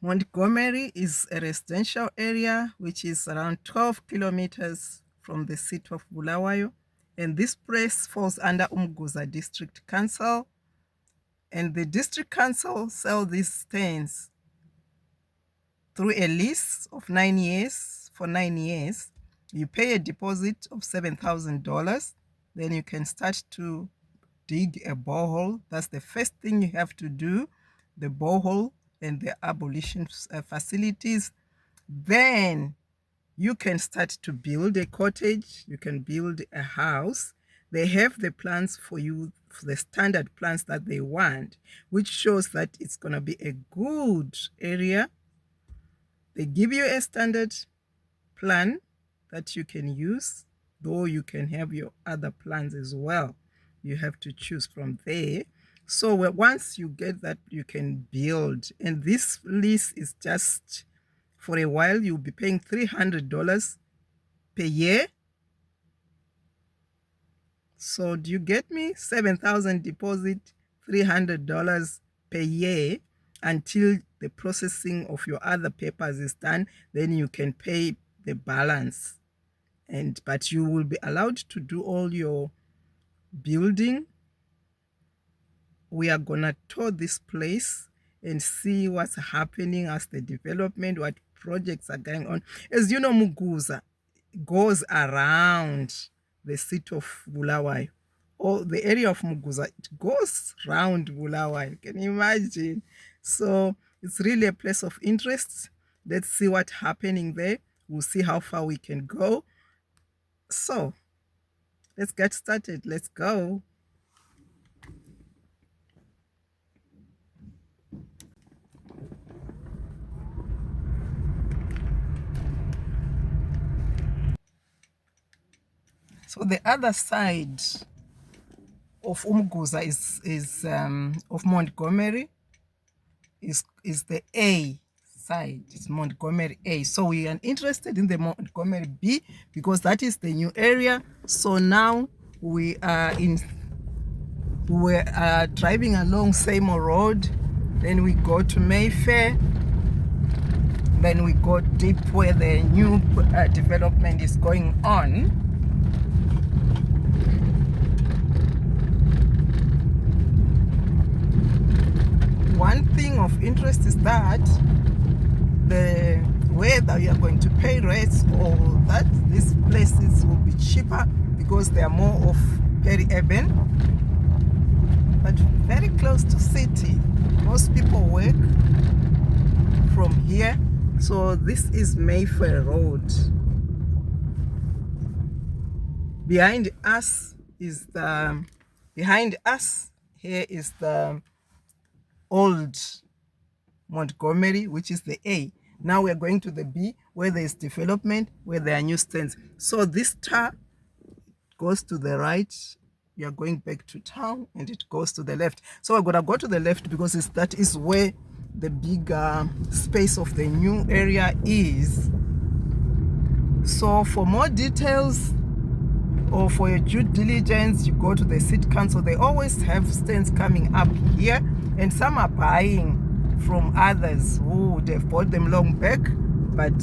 Montgomery is a residential area which is around 12 kilometers from the city of Bulawayo, and this place falls under Umguza District Council, and the District Council sell these stands through a lease of 9 years. For 9 years, you pay a deposit of $7,000, then you can start to dig a borehole. That's the first thing you have to do, the borehole and the abolition facilities. Then you can start to build a cottage, you can build a house. They have the plans for you, for the standard plans that they want, which shows that it's going to be a good area. They give you a standard plan that you can use, though you can have your other plans as well. You have to choose from there. So once you get that, you can build. And this lease is just for a while. You'll be paying $300 per year. So do you get me? 7,000 deposit, $300 per year until the processing of your other papers is done. Then you can pay the balance. But you will be allowed to do all your building. We are gonna tour this place and see what's happening as the development, what projects are going on. As you know, Umguza goes around the city of Bulawayo, or the area of Umguza, it goes around Bulawayo. Can you imagine? So it's really a place of interest. Let's see what's happening there. We'll see how far we can go. So let's get started. Let's go. So the other side of Umguza is of Montgomery is the A side. It's Montgomery A. So we are interested in the Montgomery B because that is the new area. So now we are driving along Seymour Road. Then we go to Mayfair. Then we go deep where the new development is going on. One thing of interest is that whether you are going to pay rates or that these places will be cheaper because they are more of peri-urban, but very close to city. Most people work from here. So this is Mayfair Road. Behind us here is the old Montgomery, which is the A. Now we are going to the B, where there is development, where there are new stands. So this tar goes to the right. You are going back to town, and it goes to the left. So we're gonna go to the left because that is where the big space of the new area is. So for more details or for your due diligence, you go to the city council. They always have stands coming up here, and some are buying from others who would have bought them long back, but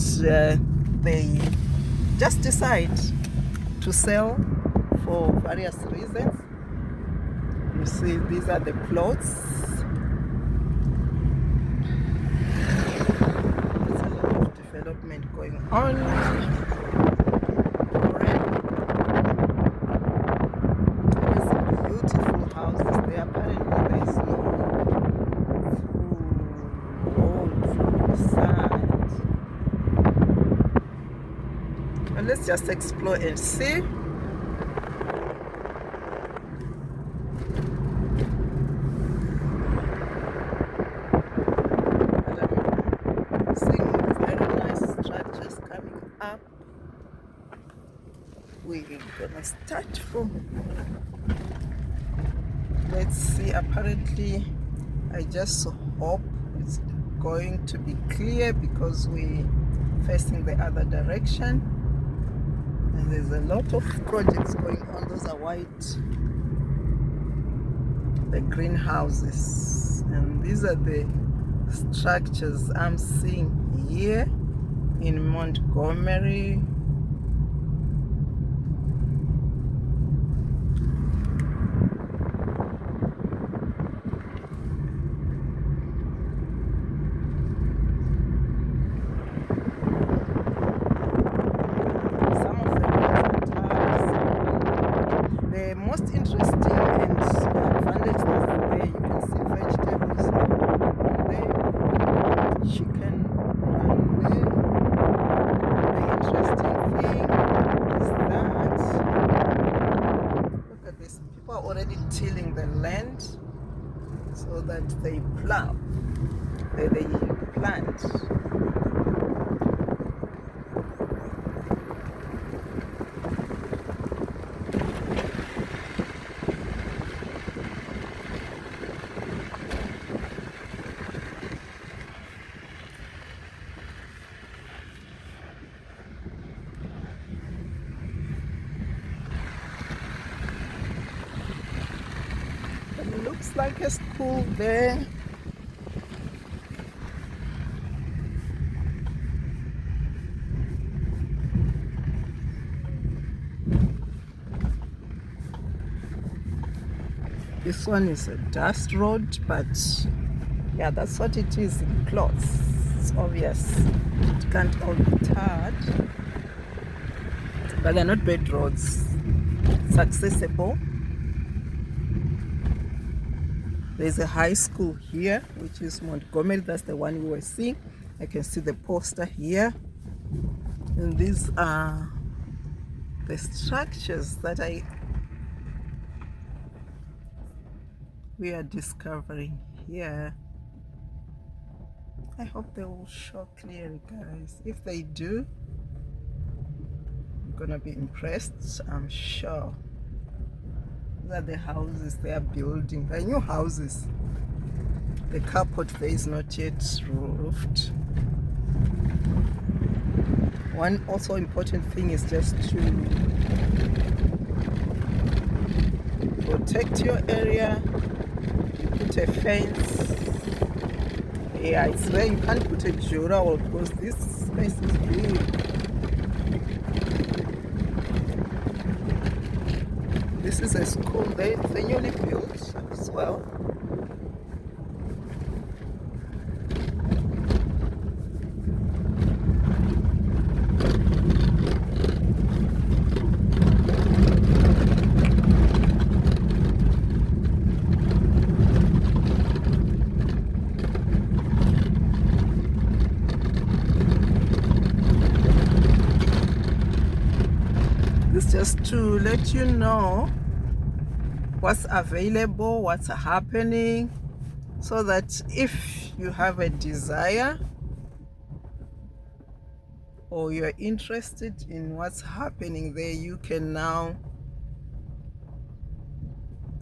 they just decide to sell for various reasons. You see, these are the plots. There's a lot of development going on. Let's just explore and see. And I'm seeing very nice structures coming up. We're gonna start from, let's see, apparently I just hope it's going to be clear because we're facing the other direction. And there's a lot of projects going on. Those are white, the greenhouses, and these are the structures I'm seeing here in Montgomery. Some of them are attached. The most interesting and advantage is there you can see vegetables there, chicken around there. The interesting thing is that, look at this, people are already tilling the land so that they plow, they plant. It looks like a school there. This one is a dust road, but yeah, that's what it is in plots. It's obvious. It can't all be tarred. But they're not bad roads. It's accessible. There's a high school here, which is Montgomery. That's the one we were seeing. I can see the poster here. And these are the structures that we are discovering here. I hope they will show clearly, guys. If they do, you're gonna be impressed, I'm sure. These are the houses they are building. They're new houses. The carport there is not yet roofed. One also important thing is just to protect your area. You put a fence. Yeah, it's where you can't put a jura wall because this space is big. This is a school. They newly built as well. It's just to let you know what's available, what's happening, so that if you have a desire or you're interested in what's happening there, you can now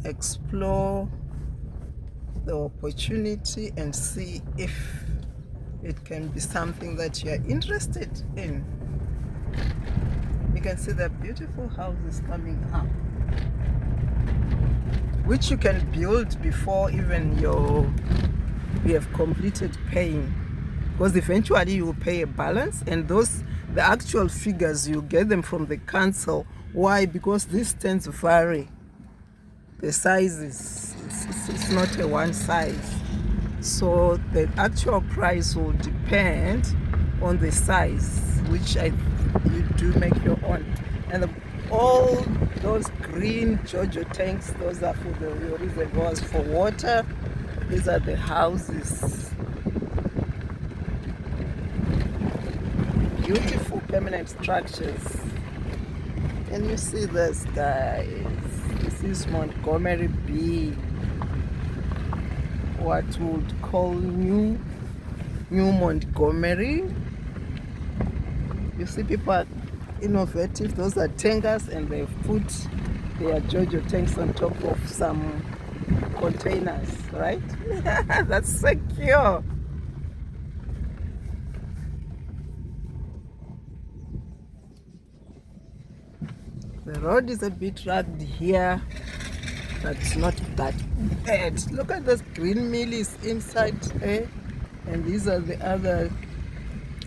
explore the opportunity and see if it can be something that you're interested in. You can see the beautiful houses coming up, which you can build before even you have completed paying, because eventually you will pay a balance, and the actual figures you get them from the council. Why? Because these tends to vary. The sizes, it's not a one size, so the actual price will depend on the size, which you do make your own. And all those green Jojo tanks, those are for the reservoirs for water. These are the houses. Beautiful permanent structures. Can you see this, guys? This is Montgomery B, what we would call new Montgomery. You see, people are innovative. Those are tankers, and they've put their Jojo tanks on top of some containers, right? That's secure. The road is a bit rugged here, but not that bad. Look at this green mill is inside there. And these are the other,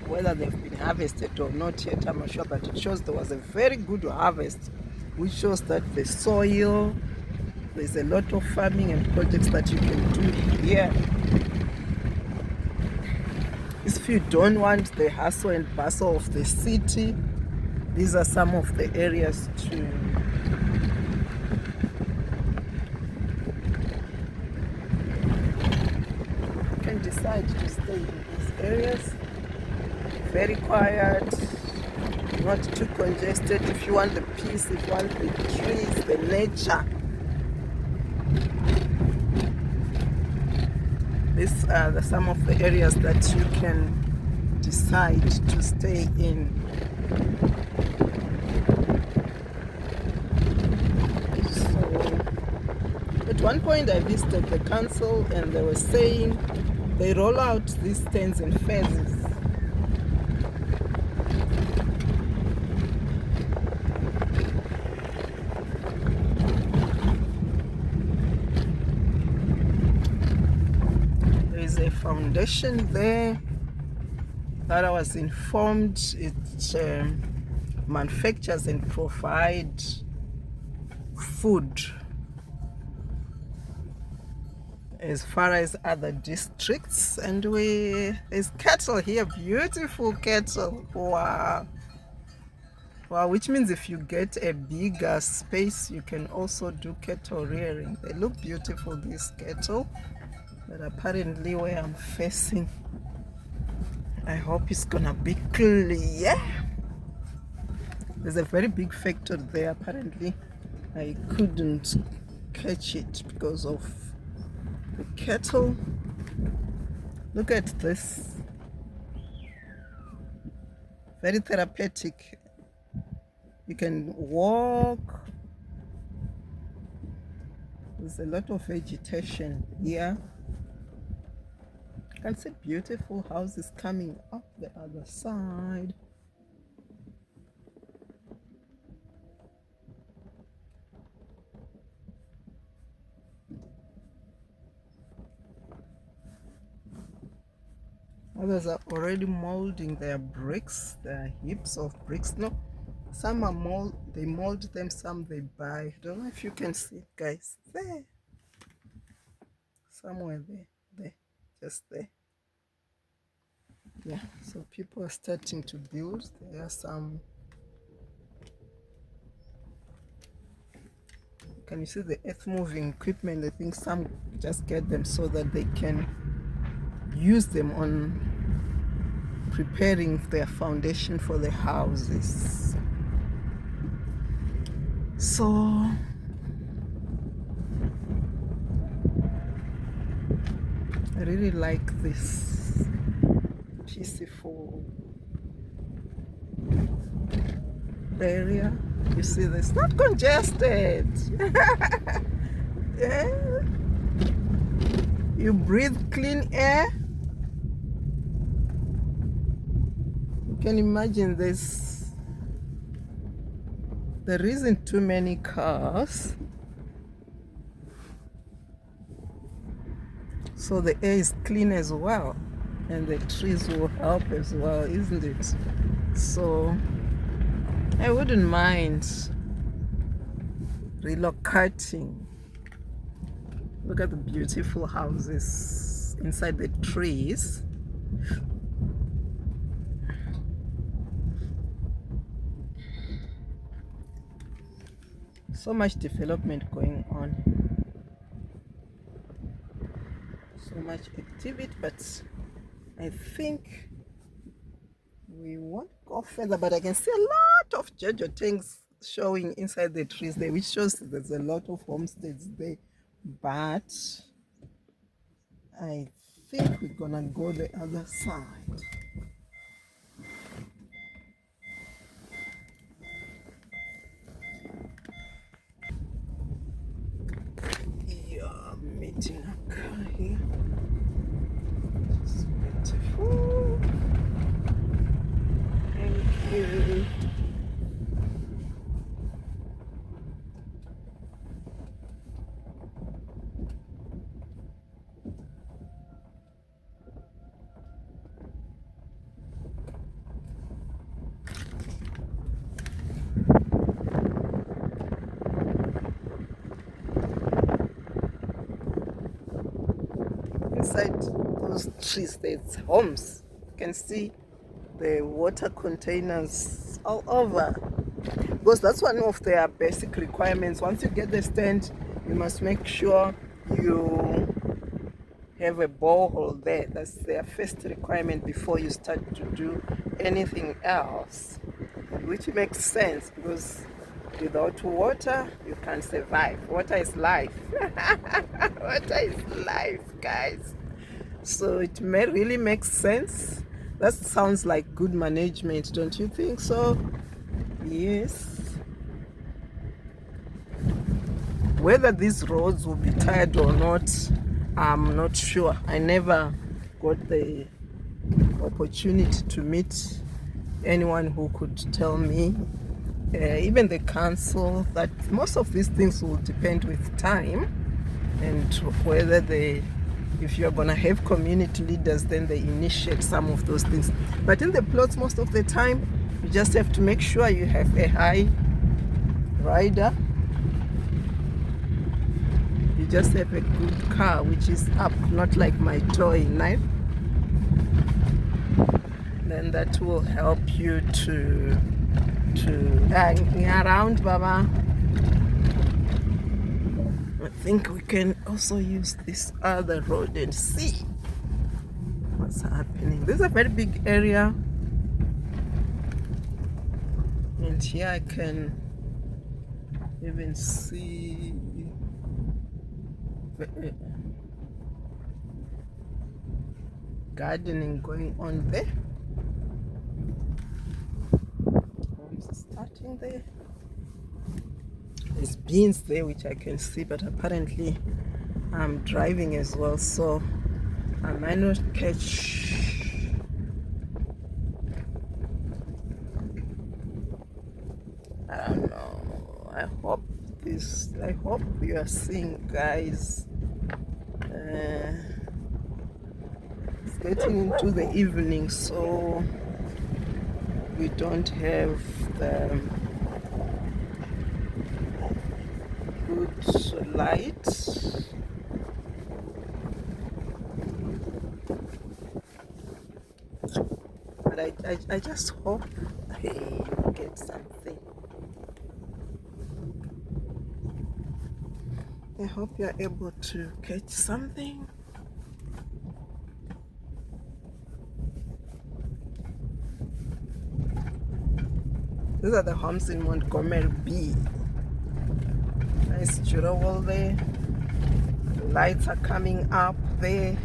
whether they've been harvested or not yet, I'm not sure, but it shows there was a very good harvest, which shows that the soil, there's a lot of farming and projects that you can do here. If you don't want the hustle and bustle of the city, these are some of the areas to you can decide to stay in these areas. Very quiet, not too congested. If you want the peace, if you want the trees, the nature. These are some of the areas that you can decide to stay in. So, at one point I visited the council and they were saying they roll out these tents in phases. There is a foundation there that I was informed it manufactures and provide food as far as other districts. And there's cattle here, beautiful cattle. Wow. Wow, which means if you get a bigger space, you can also do cattle rearing. They look beautiful, these cattle. But apparently where I'm facing, I hope it's gonna be clear. There's a very big factory there. Apparently I couldn't catch it because of the cattle. Look at this. Very therapeutic. You can walk. There's a lot of vegetation here. You can see beautiful houses coming up the other side. Others are already molding their bricks. There are heaps of bricks. No, some are they mold them, some they buy. I don't know if you can see it, guys. There. Somewhere there, just there. Yeah, so people are starting to build. There are some. Can you see the earth moving equipment? I think some just get them so that they can use them on preparing their foundation for the houses. So I really like this peaceful area. You see, it's not congested. Yeah. You breathe clean air. You can imagine this. There isn't too many cars, so the air is clean as well, and the trees will help as well, isn't it? So I wouldn't mind relocating. Look at the beautiful houses inside the trees. So much development going on. So much activity, but I think we won't go further. But I can see a lot of Jojo tanks showing inside the trees there, which shows there's a lot of homesteads there. But I think we're gonna go the other side. Yeah, meeting a car here. It's beautiful. Thank you. inside those trees there's homes. You can see the water containers all over, because that's one of their basic requirements. Once you get the stand, you must make sure you have a borehole there. That's their first requirement before you start to do anything else, which makes sense, because without water you can't survive. Water is life. Water is life, guys. So it really makes sense. That sounds like good management, don't you think so? Yes. Whether these roads will be tired or not, I'm not sure. I never got the opportunity to meet anyone who could tell me, even the council, that most of these things will depend with time, and whether if you're gonna have community leaders, then they initiate some of those things. But in the plots, most of the time, you just have to make sure you have a high rider. You just have a good car which is up, not like my toy knife. Then that will help you to around, Baba. I think we can also use this other road and see what's happening. This is a very big area, and here I can even see gardening going on there. Homes starting there. There's beans there which I can see, but apparently I'm driving as well, so I might not catch. I don't know. I hope you are seeing, guys. It's getting into the evening, so we don't have the good light. But I just hope, hey, you get something. I hope you're able to catch something. These are the homes in Montgomery B. Nice wall there. The lights are coming up there.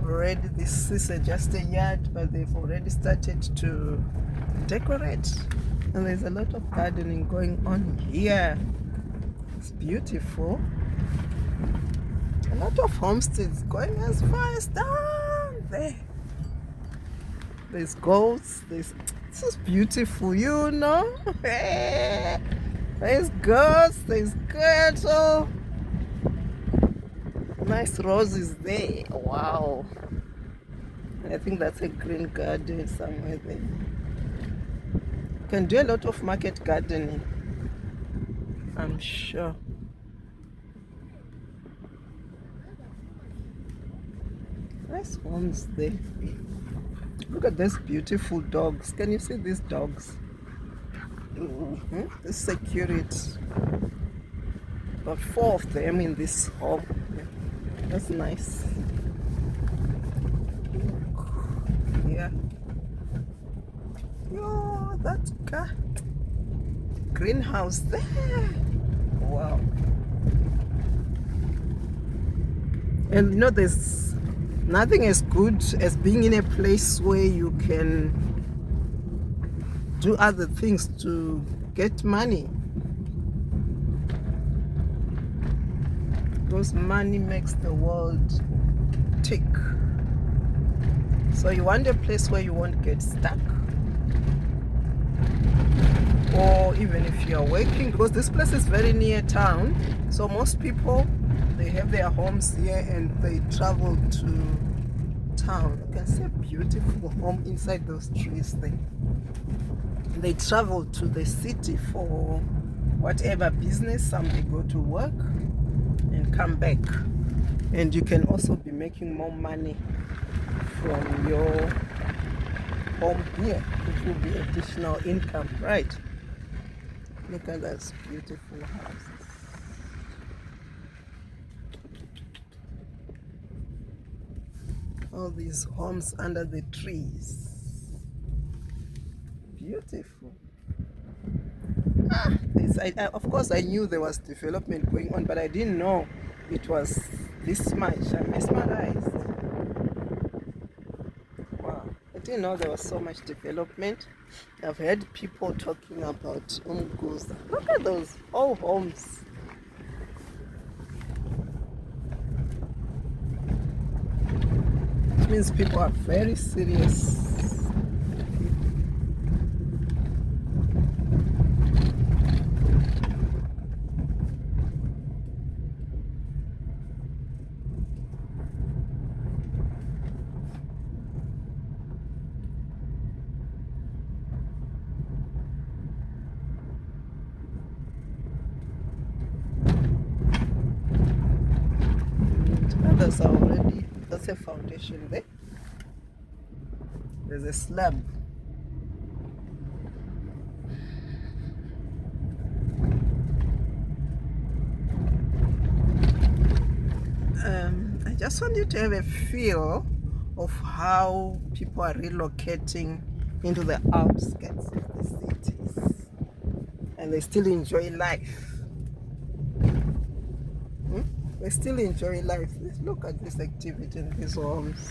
Already, this is just a yard, but they've already started to decorate. And there's a lot of gardening going on here. It's beautiful. A lot of homesteads going as far as down there. There's goats. This is beautiful, you know. There's goats. There's cattle. Nice roses there. Wow. I think that's a green garden somewhere there. You can do a lot of market gardening, I'm sure. Nice homes there. Look at these beautiful dogs. Can you see these dogs? The security. About 4 of them in this home. That's nice. Yeah. Yo, that's got greenhouse there. Wow. And you know, there's nothing as good as being in a place where you can do other things to get money. Because money makes the world tick. So you want a place where you won't get stuck. Or even if you're working, because this place is very near town. So most people, they have their homes here and they travel to town. You can see a beautiful home inside those trees there. They travel to the city for whatever business. Some they go to work, and come back. And you can also be making more money from your home here, which will be additional income, right? Look at those beautiful houses. All these homes under the trees. Beautiful. Of course, I knew there was development going on, but I didn't know it was this much. I'm mesmerized. Wow. I didn't know there was so much development. I've heard people talking about Umguza. Look at those old homes. It means people are very serious. Others are already, that's a foundation there. There's a slab. I just want you to have a feel of how people are relocating into the outskirts of the cities and they still enjoy life. They still enjoy life. Let's look at this activity in these homes.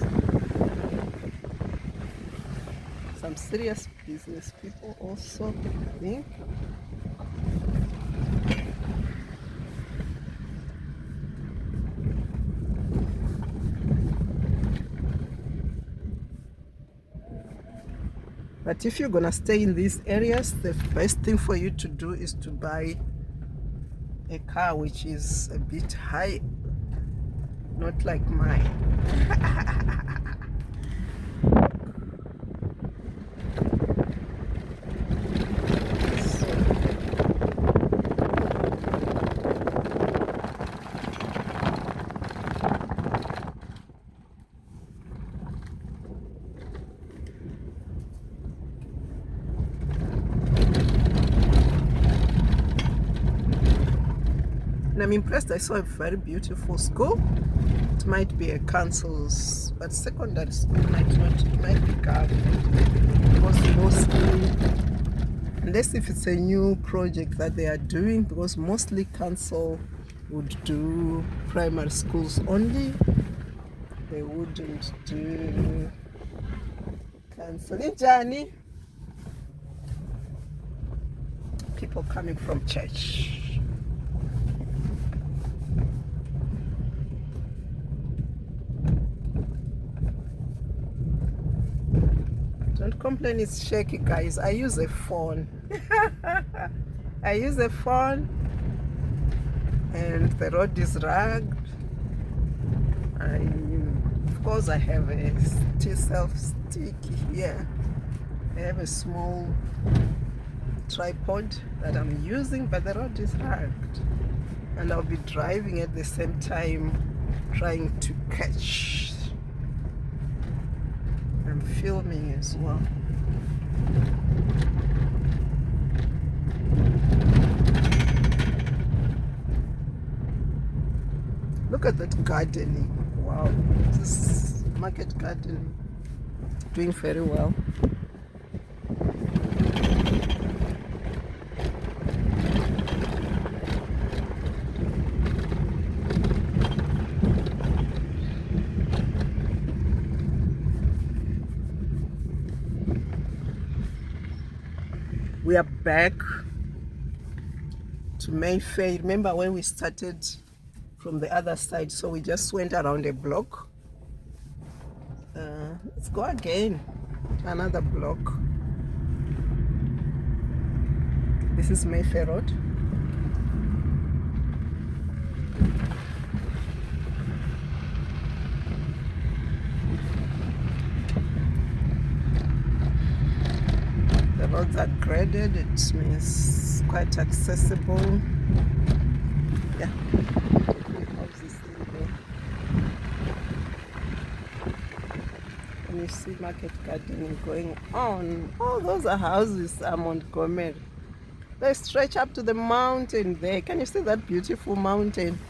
Some serious business people also, I think. But if you're gonna stay in these areas, the best thing for you to do is to buy a car which is a bit high, not like mine. And I'm impressed. I saw a very beautiful school. It might be a council's, but secondary school might not. It might be government, because mostly, unless if it's a new project that they are doing, because mostly council would do primary schools only. They wouldn't do council. Journey. People coming from church. Don't complain, it's shaky, guys. I use a phone. I use a phone and the road is rugged. Of course, I have a self-stick here. I have a small tripod that I'm using, but the road is rugged. And I'll be driving at the same time, trying to catch. I'm filming as well. Look at that gardening. Wow, this market gardening doing very well. We are back to Mayfair. Remember when we started from the other side, so we just went around a block. Let's go again, another block. This is Mayfair Road. The roads are graded, it means quite accessible. Yeah. Can you see market gardening going on? Oh, those are houses at Montgomery. They stretch up to the mountain there. Can you see that beautiful mountain?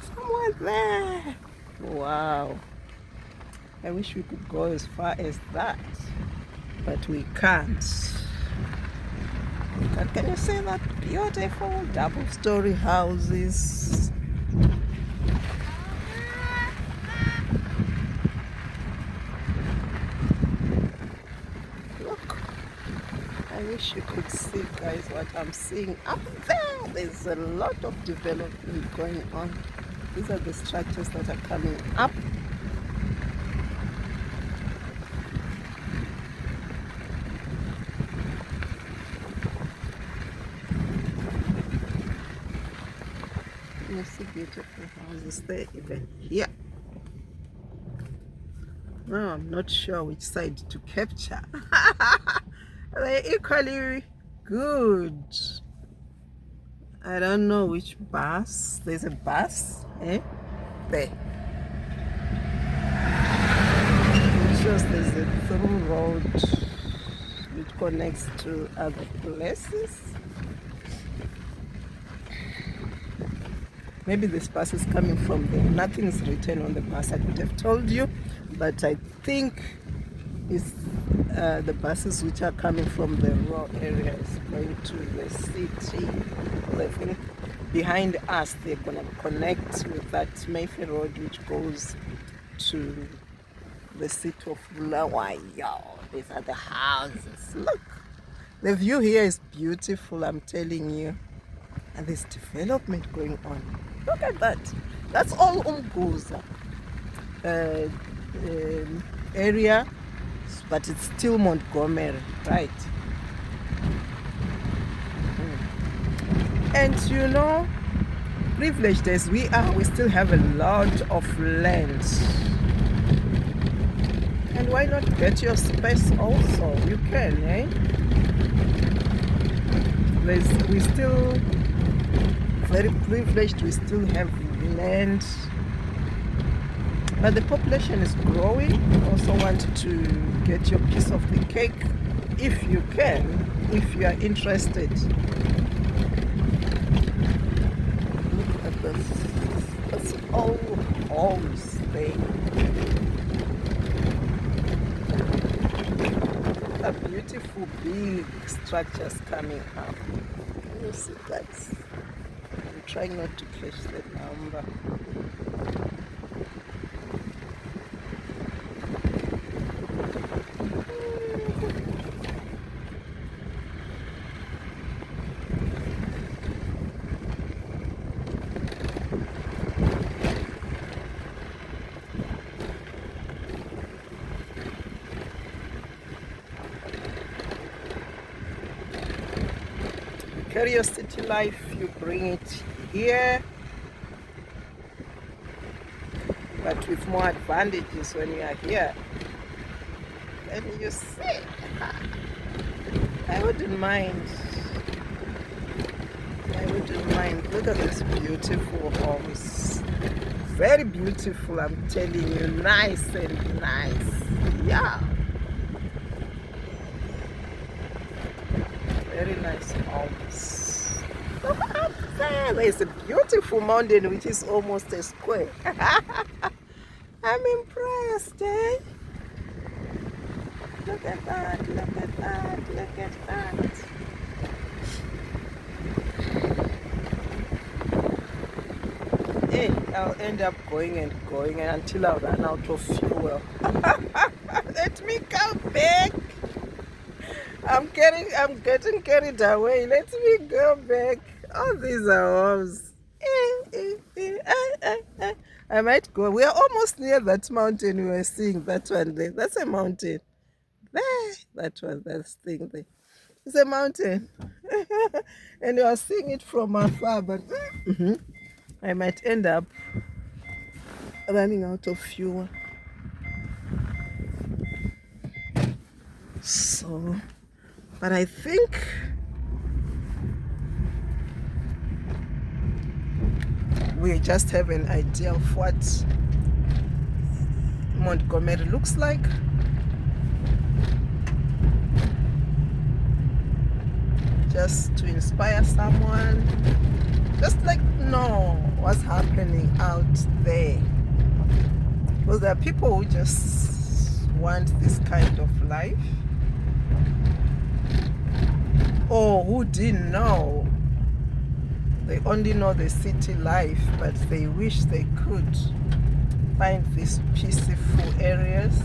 Somewhere there. Wow. I wish we could go as far as that, but we can't. Can you see that beautiful double-story houses? Look, I wish you could see, guys, what I'm seeing up there. There's a lot of development going on. These are the structures that are coming up. You see beautiful houses there, even here. Now I'm not sure which side to capture. They're equally good. I don't know which bus. There's a bus, there. It shows there's a through road which connects to other places. Maybe this bus is coming from there. Nothing is written on the bus. I could have told you, but I think it's the buses which are coming from the rural areas going to the city. I think behind us they're gonna connect with that Mayfair Road which goes to the city of Bulawayo. These are the houses. Look, the view here is beautiful, I'm telling you. And there's development going on. Look at that. That's all Umguza area, but it's still Montgomery, right? And you know, privileged as we are, we still have a lot of land. And why not get your space also? You can, eh? We still very privileged, we still have land, but the population is growing. Also want to get your piece of the cake if you can, if you are interested. Look at this. That's all homes there. A beautiful big structures coming up. Can you see that? I'm trying not to catch the number. Curiosity life, you bring it here, but with more advantages when you are here. And you see, I wouldn't mind. I wouldn't mind. Look at these beautiful homes. Very beautiful, I'm telling you. Nice and nice. Yeah. Very nice homes. Look up there. There's a beautiful mountain which is almost a square. I'm impressed, eh? Look at that, look at that, look at that. Hey, I'll end up going and going until I run out of fuel. Let me come back. I'm getting carried away. Let me go back. Oh, these are homes. I might go. We are almost near that mountain we were seeing. That one there. That's a mountain. There. That one. That thing there. It's a mountain. And you are seeing it from afar, but I might end up running out of fuel. So, but I think we just have an idea of what Montgomery looks like. just to inspire someone, just like know what's happening out there. Because there are people who just want this kind of life, or who didn't know. They only know the city life, but they wish they could find these peaceful areas,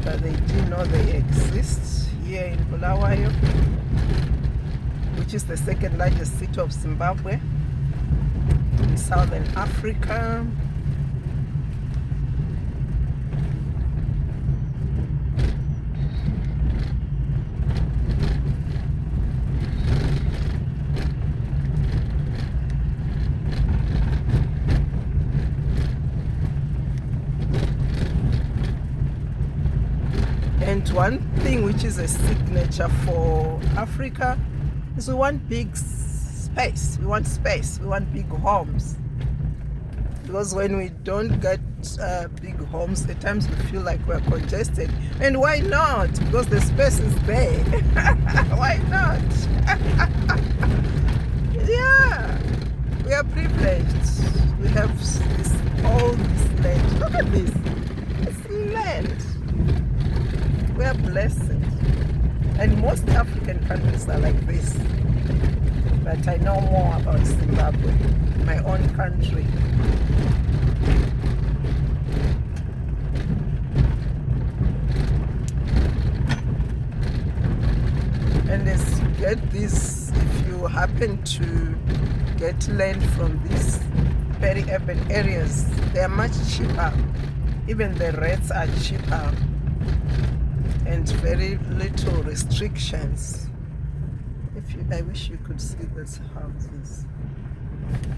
but they didn't know they exist here in Bulawayo, which is the second largest city of Zimbabwe in Southern Africa. And one thing which is a signature for Africa is we want big space. We want space. We want big homes. Because when we don't get big homes, at times we feel like we're congested. And why not? Because the space is there. Why not? Yeah. We are privileged. We have all this land. Look at this. It's land. We are blessed, and most African countries are like this. But I know more about Zimbabwe, my own country. And as you get this, if you happen to get land from these very urban areas, they are much cheaper. Even the rates are cheaper. And very little restrictions. I wish you could see these houses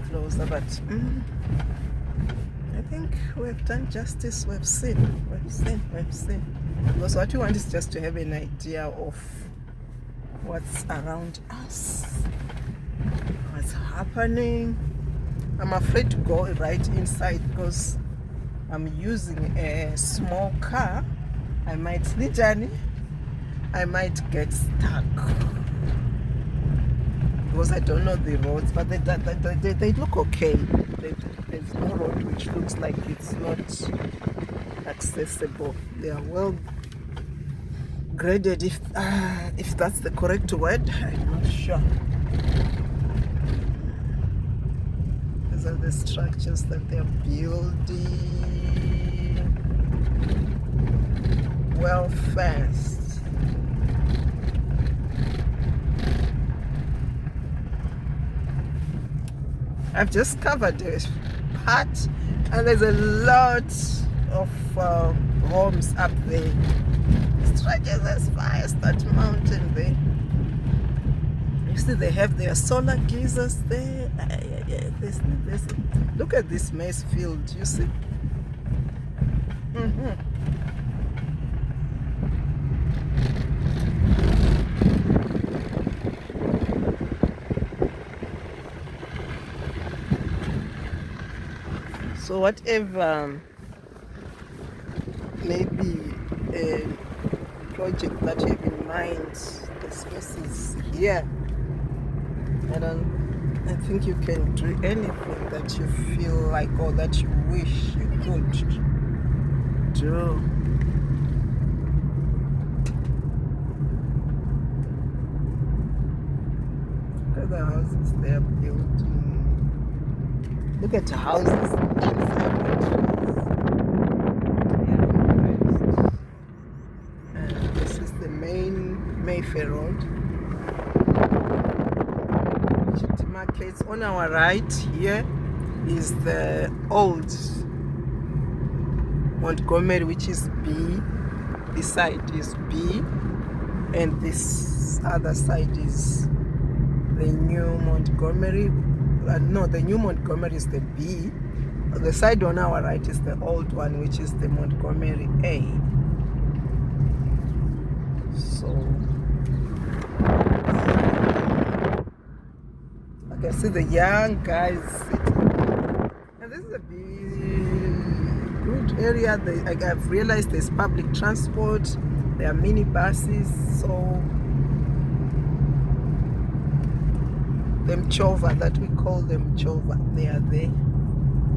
closer, but I think we've done justice. We've seen. Because what you want is just to have an idea of what's around us, what's happening. I'm afraid to go right inside because I'm using a small car. I might need journey. I might get stuck because I don't know the roads, but they look okay. There's no road which looks like it's not accessible. They are well graded, if that's the correct word. I'm not sure. These are the structures that they're building. Well fenced. I've just covered this part, and there's a lot of homes up there. It stretches as far as that mountain there. You see, they have their solar geysers there. Look at this maize field. You see. So whatever maybe a project that you have in mind, the space is here. I think you can do anything that you feel like or that you wish you could do. Look at the houses they are building. Look at the houses. And this is the main Mayfair Road, which demarcates. On our right here is the old Montgomery, which is B. This side is B, and this other side is the new Montgomery. No, the new Montgomery is the B. The side on our right is the old one, which is the Montgomery A. So I can see the young guys sitting. And this is a big, good area. I've realized there's public transport. There are mini buses. So them chova that we call them chova, they are there.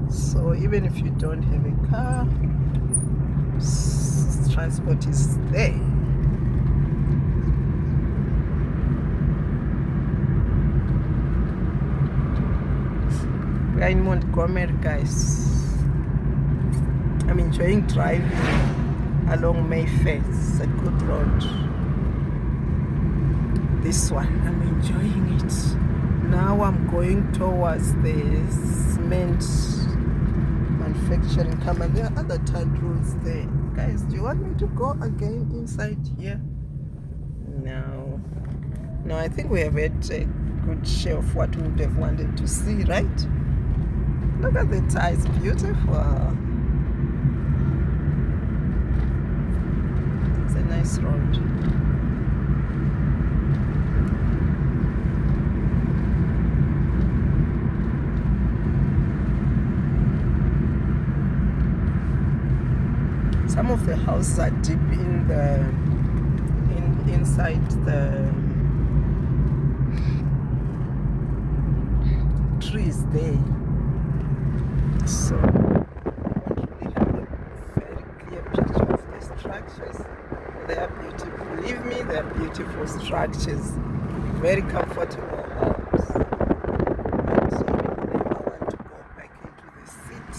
So even if you don't have a car, transport is there. We are in Montgomery, guys. I'm enjoying driving along Mayfair. It's a good road. This one, I'm enjoying it. Now I'm going towards the cement manufacturing come, and there are other tide roads there. Guys, do you want me to go again inside here? No, I think we have had a good share of what we would have wanted to see, right? Look at the tides, beautiful. It's a nice road. Some of the houses are deep in the inside the trees there, so I don't really have a very clear picture of the structures. They are beautiful. Believe me, they are beautiful structures, very comfortable homes. And so you never want to go back into the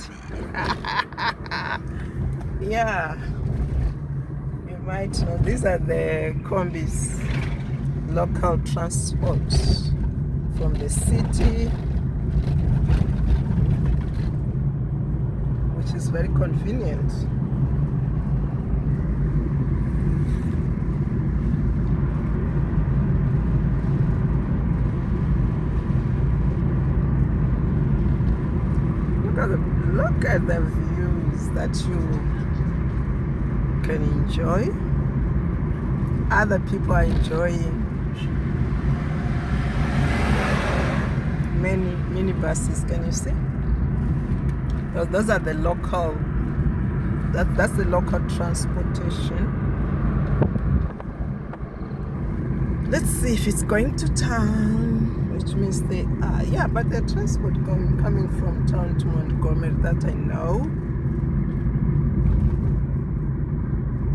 city. Yeah, you might know these are the combis, local transport from the city, which is very convenient. Look at the views that you can enjoy. Other people are enjoying. Many minibuses, can you see? Those are the local, that's the local transportation. Let's see if it's going to town, which means they are, yeah, but the transport coming from town to Montgomery, that I know.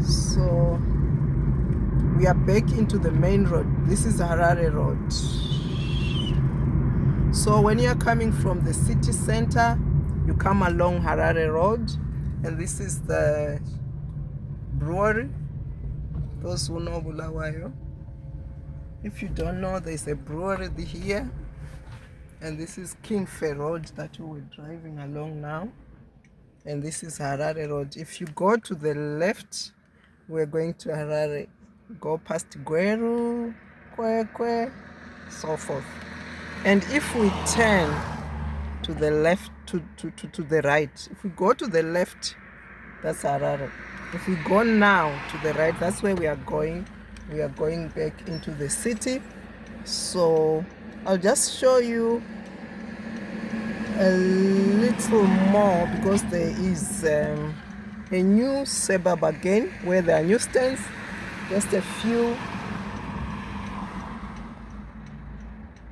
So we are back into the main road. This is Harare Road. So when you're coming from the city center, you come along Harare Road, and this is the brewery. Those who know Bulawayo. If you don't know, there's a brewery here, and this is Kingfisher Road that we were driving along now, and this is Harare Road. If you go to the left, we're going to Harare. Go past Gweru, Kwekwe, so forth. And if we turn to the left, to the right, if we go to the left, that's Harare. If we go now to the right, that's where we are going. We are going back into the city. So I'll just show you a little more, because there is a new suburb again where there are new stands, just a few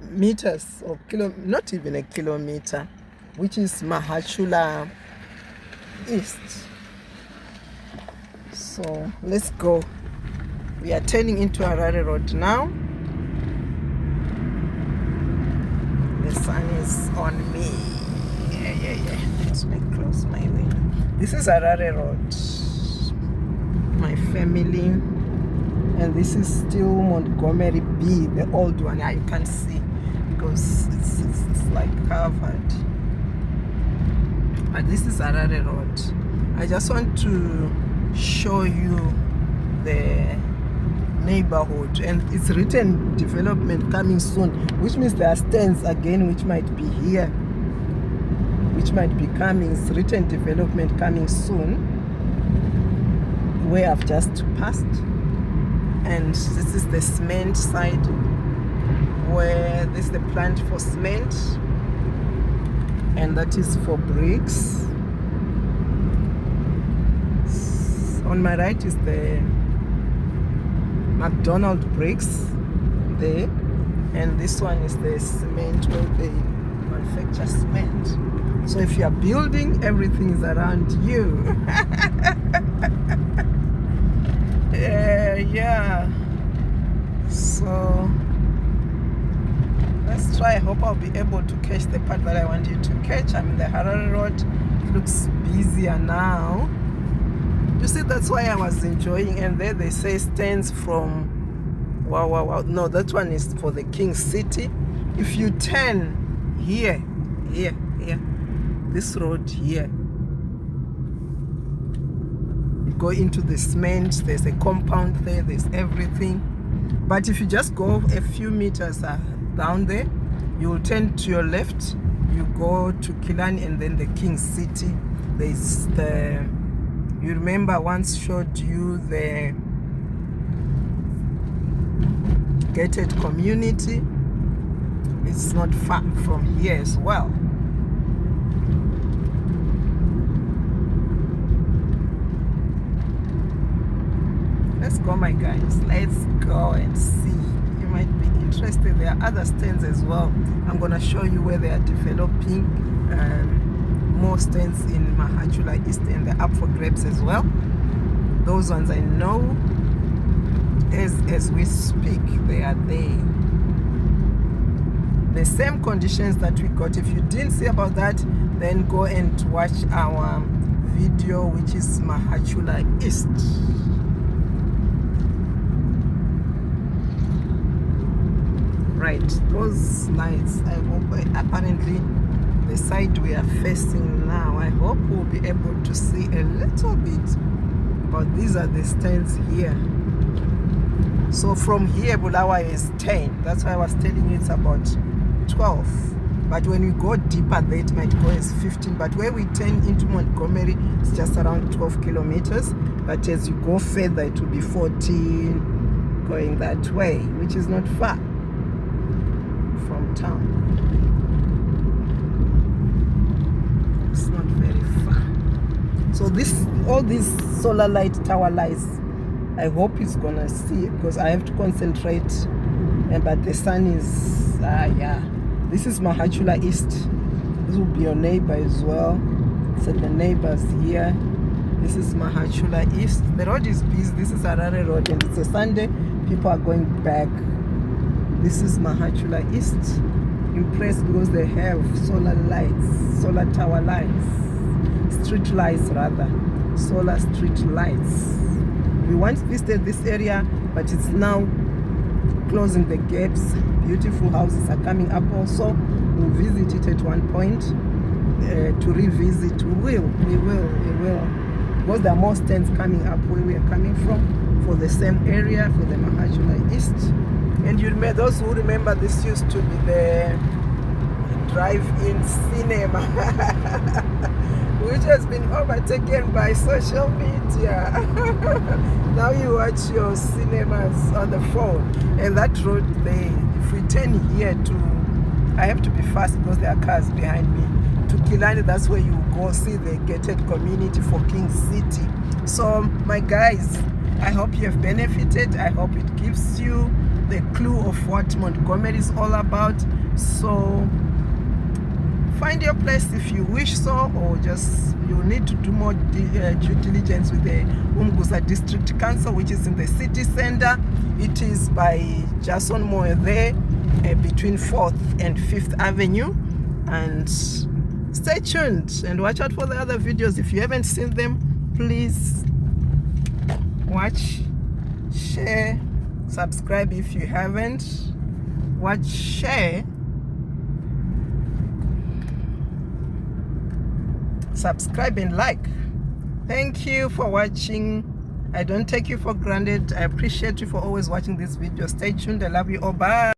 meters or not even a kilometer, which is Mahachula East. So let's go. We are turning into Harare Road now. The sun is on me. Yeah. Let me close my window. This is Harare Road. My family. And this is still Montgomery B, the old one. Yeah, you can't see because it's like covered. But this is Harare Road. I just want to show you the neighborhood, and it's written development coming soon, which means there are stands again which might be here, which might be coming. It's written development coming soon, where I've just passed. And this is the cement side, where this is the plant for cement, and that is for bricks. On my right is the McDonald bricks there, and this one is the cement where they manufacture cement. So if you are building, everything is around you. Yeah. So let's try. I hope I'll be able to catch the part that I want you to catch. I'm in the Harare Road. It looks busier now. You see, that's why I was enjoying. And there they say stands from wow. No, that one is for the King City. If you turn here, this road here, you go into the cement, there's a compound there, there's everything. But if you just go a few meters down there, you will turn to your left, you go to Kilani, and then the King City. There's the, you remember I once showed you the gated community. It's not far from here as well. Let's go, my guys. Let's go and see. You might be interested. There are other stands as well. I'm going to show you where they are developing more stands in Mahachula East, and they're up for grabs as well. Those ones I know. As we speak, they are there. The same conditions that we got. If you didn't see about that, then go and watch our video, which is Mahachula East. Right, those lights, I hope, apparently the side we are facing now, I hope we'll be able to see a little bit. But these are the stands here. So from here, Bulawayo is 10. That's why I was telling you it's about 12. But when we go deeper, it might go as 15. But where we turn into Montgomery, it's just around 12 kilometers. But as you go further, it will be 14 going that way, which is not far from town. It's not very far. So all these solar light tower lights, I hope it's gonna see, because I have to concentrate. But the sun is yeah. This is Mahachula East. This will be your neighbor as well. So the neighbors here. This is Mahachula East. The road is busy. This is Harare Road, and it's a Sunday. People are going back. This is Mahachula East. Impressed because they have solar lights, solar tower lights, street lights rather, solar street lights. We once visited this area, but it's now closing the gaps. Beautiful houses are coming up also. We'll visit it at one point. To revisit, we will. Because there are more stands coming up where we are coming from, for the same area, for the Mahachula East. And you remember, those who remember, this used to be the drive-in cinema, which has been overtaken by social media. Now you watch your cinemas on the phone. And that road there, if we turn here to, I have to be fast because there are cars behind me, to Kilani, that's where you go see the gated community for King City. So my guys, I hope you have benefited. I hope it gives you the clue of what Montgomery is all about. So find your place if you wish so, or just you need to do more due diligence with the Umguza District Council, which is in the city center. It is by Jason Moore there, between 4th and 5th Avenue. And stay tuned and watch out for the other videos. If you haven't seen them, please watch, share, subscribe if you haven't. Watch, share, subscribe and like. Thank you for watching. I don't take you for granted. I appreciate you for always watching this video. Stay tuned. I love you all. Bye.